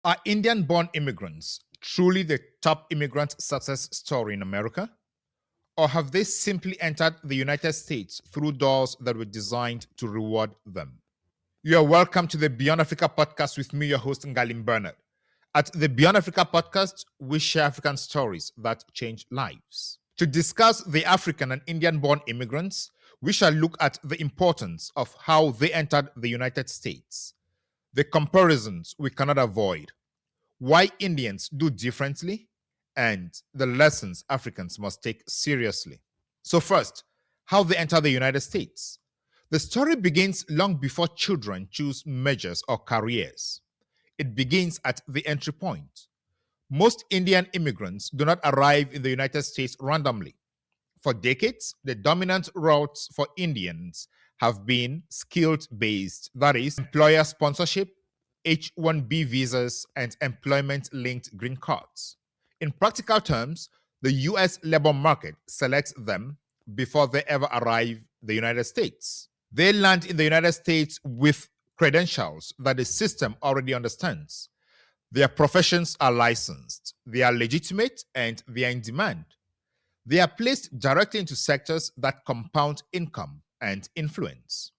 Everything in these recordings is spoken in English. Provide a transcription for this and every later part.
Are Indian-born immigrants truly the top immigrant success story in America? Or have they simply entered the United States through doors that were designed to reward them? You are welcome to the Beyond Africa podcast with me, your host, Ngalim Bernard. At the Beyond Africa podcast, we share African stories that change lives. To discuss the African and Indian-born immigrants, we shall look at the importance of how they entered the United States, the comparisons we cannot avoid, why Indians do differently, and the lessons Africans must take seriously. So first, how they enter the United States. The story begins long before children choose majors or careers. It begins at the entry point. Most Indian immigrants do not arrive in the United States randomly. For decades, the dominant routes for Indians have been skilled-based, that is, employer sponsorship, H-1B visas, and employment-linked green cards. In practical terms, the U.S. labor market selects them before they ever arrive the United States. They land in the United States with credentials that the system already understands. Their professions are licensed, they are legitimate, and they are in demand. They are placed directly into sectors that compound income and influence.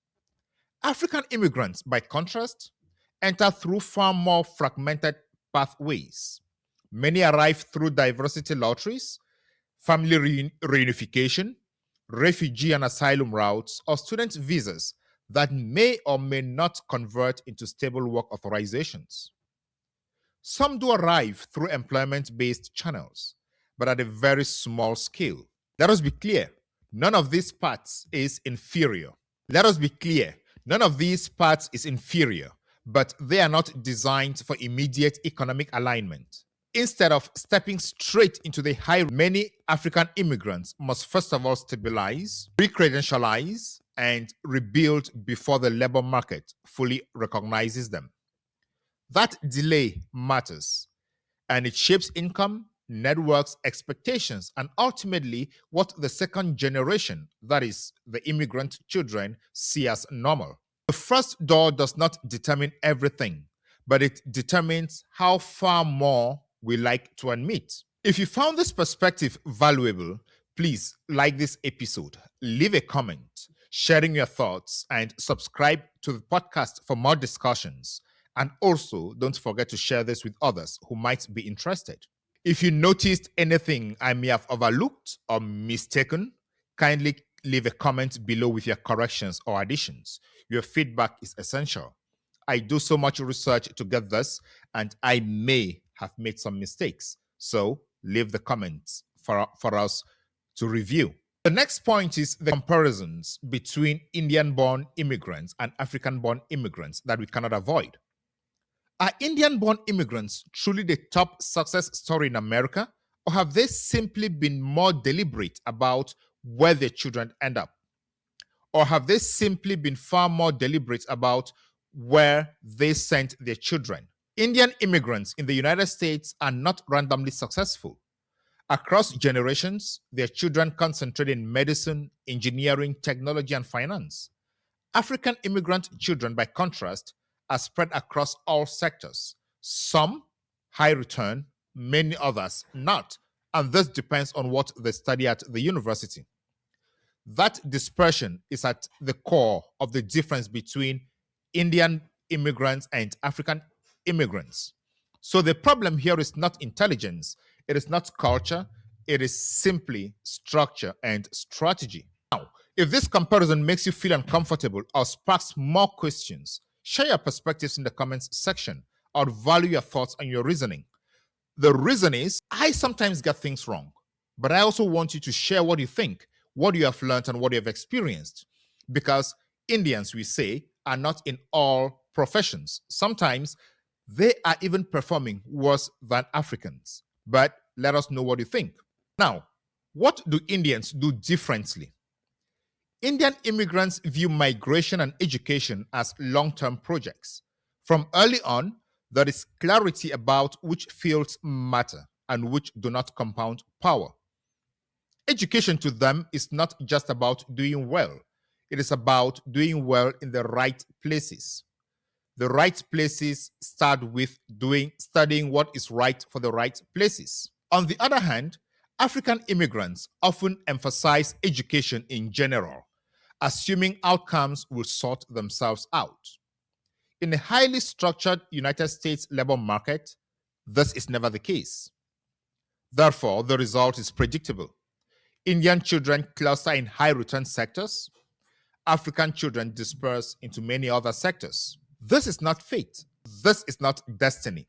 African immigrants, by contrast, enter through far more fragmented pathways. Many arrive through diversity lotteries, family reunification, refugee and asylum routes, or student visas that may or may not convert into stable work authorizations. Some do arrive through employment-based channels, but at a very small scale. Let us be clear, none of these paths is inferior. Let us be clear, none of these paths is inferior, but they are not designed for immediate economic alignment. Instead of stepping straight into the high, many African immigrants must first of all stabilize, re-credentialize, and rebuild before the labor market fully recognizes them. That delay matters, and it shapes income, networks, expectations, and ultimately what the second generation, that is, the immigrant children, see as normal. The first door does not determine everything, but it determines how far more we like to admit. If you found this perspective valuable, please like this episode, leave a comment, sharing your thoughts, and subscribe to the podcast for more discussions. And also, don't forget to share this with others who might be interested. If you noticed anything I may have overlooked or mistaken, kindly leave a comment below with your corrections or additions. Your feedback is essential. I do so much research to get this, and I may have made some mistakes. So leave the comments for us to review. The next point is the comparisons between Indian-born immigrants and African-born immigrants that we cannot avoid. Are Indian-born immigrants truly the top success story in America, or have they simply been more deliberate about where their children end up? Or have they simply been far more deliberate about where they sent their children? Indian immigrants in the United States are not randomly successful. Across generations, their children concentrate in medicine, engineering, technology, and finance. African immigrant children, by contrast, are spread across all sectors. Some high return, many others not, and this depends on what they study at the university. That dispersion is at the core of the difference between Indian immigrants and African immigrants. So the problem here is not intelligence, it is not culture, it is simply structure and strategy. Now, if this comparison makes you feel uncomfortable or sparks more questions, share your perspectives in the comments section. I would value your thoughts and your reasoning. The reason is, I sometimes get things wrong, but I also want you to share what you think, what you have learned, and what you have experienced. Because Indians, we say, are not in all professions. Sometimes they are even performing worse than Africans. But let us know what you think. Now, what do Indians do differently? Indian immigrants view migration and education as long-term projects. From early on, there is clarity about which fields matter and which do not compound power. Education to them is not just about doing well. It is about doing well in the right places. The right places start with studying what is right for the right places. On the other hand, African immigrants often emphasize education in general, assuming outcomes will sort themselves out. In a highly structured United States labor market, this is never the case. Therefore, the result is predictable. Indian children cluster in high return sectors. African children disperse into many other sectors. This is not fate. This is not destiny.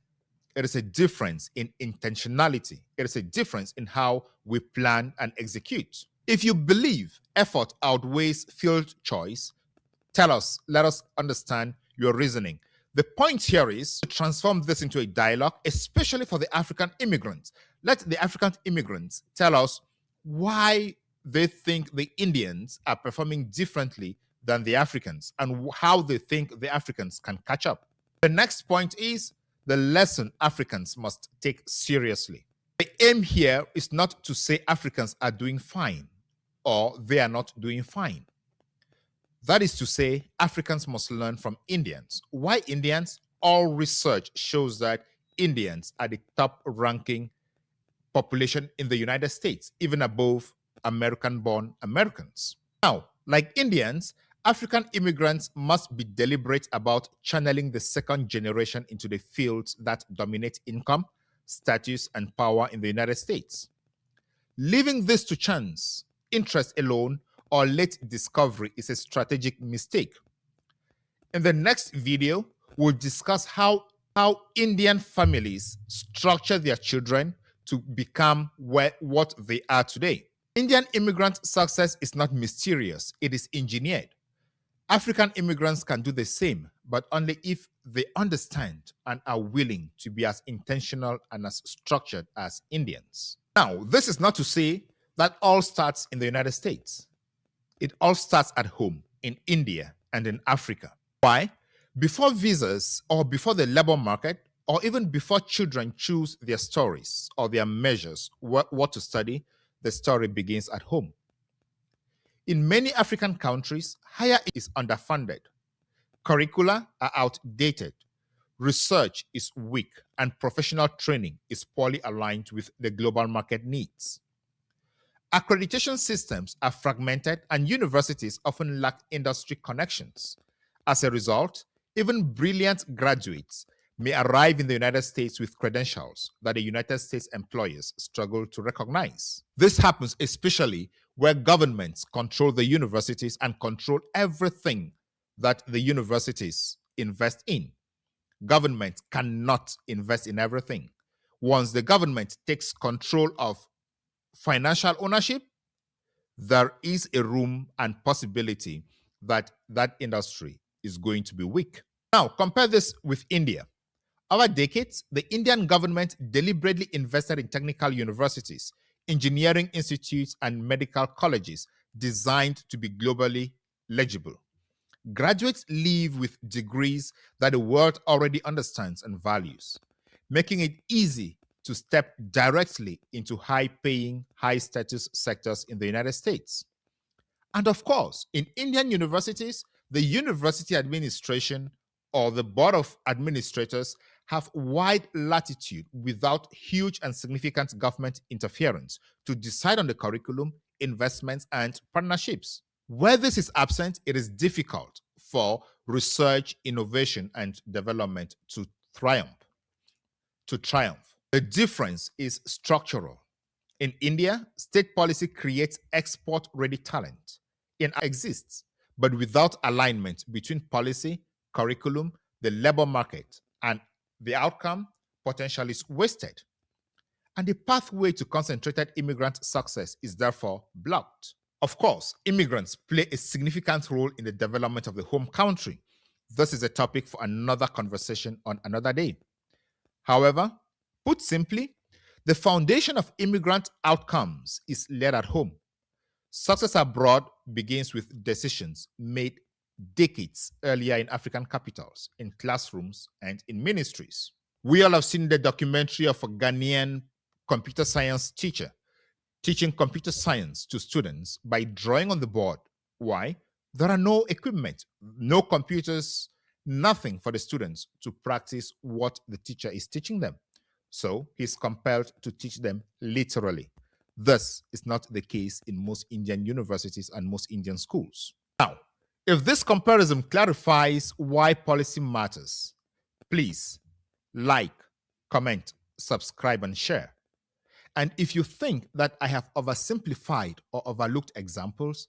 It is a difference in intentionality. It is a difference in how we plan and execute. If you believe effort outweighs field choice, tell us, let us understand your reasoning. The point here is to transform this into a dialogue, especially for the African immigrants. Let the African immigrants tell us why they think the Indians are performing differently than the Africans and how they think the Africans can catch up. The next point is the lesson Africans must take seriously. The aim here is not to say Africans are doing fine or they are not doing fine. That is to say, Africans must learn from Indians. Why Indians? All research shows that Indians are the top-ranking population in the United States, even above American-born Americans. Now, like Indians, African immigrants must be deliberate about channeling the second generation into the fields that dominate income, status, and power in the United States. Leaving this to chance, interest alone, or late discovery is a strategic mistake. In the next video, we'll discuss how Indian families structure their children to become what they are today. Indian immigrant success is not mysterious, it is engineered. African immigrants can do the same, but only if they understand and are willing to be as intentional and as structured as Indians. Now, this is not to say that all starts in the United States. It all starts at home, in India and in Africa. Why? Before visas or before the labor market, or even before children choose their stories or their measures, what to study, the story begins at home. In many African countries, higher is underfunded. Curricula are outdated. Research is weak, and professional training is poorly aligned with the global market needs. Accreditation systems are fragmented, and universities often lack industry connections. As a result, even brilliant graduates may arrive in the United States with credentials that the United States employers struggle to recognize. This happens especially where governments control the universities and control everything that the universities invest in. Government cannot invest in everything. Once the government takes control of financial ownership, there is a room and possibility that that industry is going to be weak. Now, compare this with India. Over decades, the Indian government deliberately invested in technical universities, engineering institutes, and medical colleges designed to be globally legible. Graduates leave with degrees that the world already understands and values, making it easy to step directly into high-paying, high-status sectors in the United States. And of course, in Indian universities, the university administration or the board of administrators have wide latitude without huge and significant government interference to decide on the curriculum, investments, and partnerships. Where this is absent, it is difficult for research, innovation, and development to triumph. The difference is structural. In India, state policy creates export-ready talent. It exists, but without alignment between policy, curriculum, the labor market, and the outcome, potential is wasted. And the pathway to concentrated immigrant success is therefore blocked. Of course, immigrants play a significant role in the development of the home country. This is a topic for another conversation on another day. However, put simply, the foundation of immigrant outcomes is laid at home. Success abroad begins with decisions made decades earlier in African capitals, in classrooms, and in ministries. We all have seen the documentary of a Ghanaian computer science teacher teaching computer science to students by drawing on the board. Why? There are no equipment, no computers, nothing for the students to practice what the teacher is teaching them. So he's compelled to teach them literally. This is not the case in most Indian universities and most Indian schools. Now, if this comparison clarifies why policy matters, please like, comment, subscribe, and share. And if you think that I have oversimplified or overlooked examples,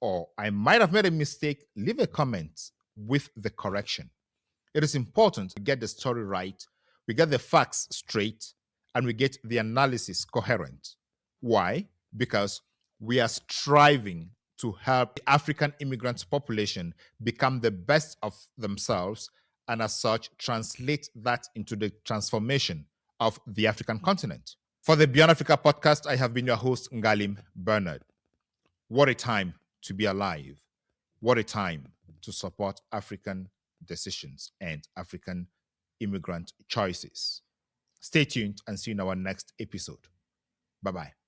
or I might have made a mistake, leave a comment with the correction. It is important to get the story right, we get the facts straight, and we get the analysis coherent. Why? Because we are striving to help the African immigrant population become the best of themselves, and as such, translate that into the transformation of the African continent. For the Beyond Africa podcast, I have been your host, Ngalim Bernard. What a time to be alive. What a time to support African decisions and African immigrant choices. Stay tuned and see you in our next episode. Bye-bye.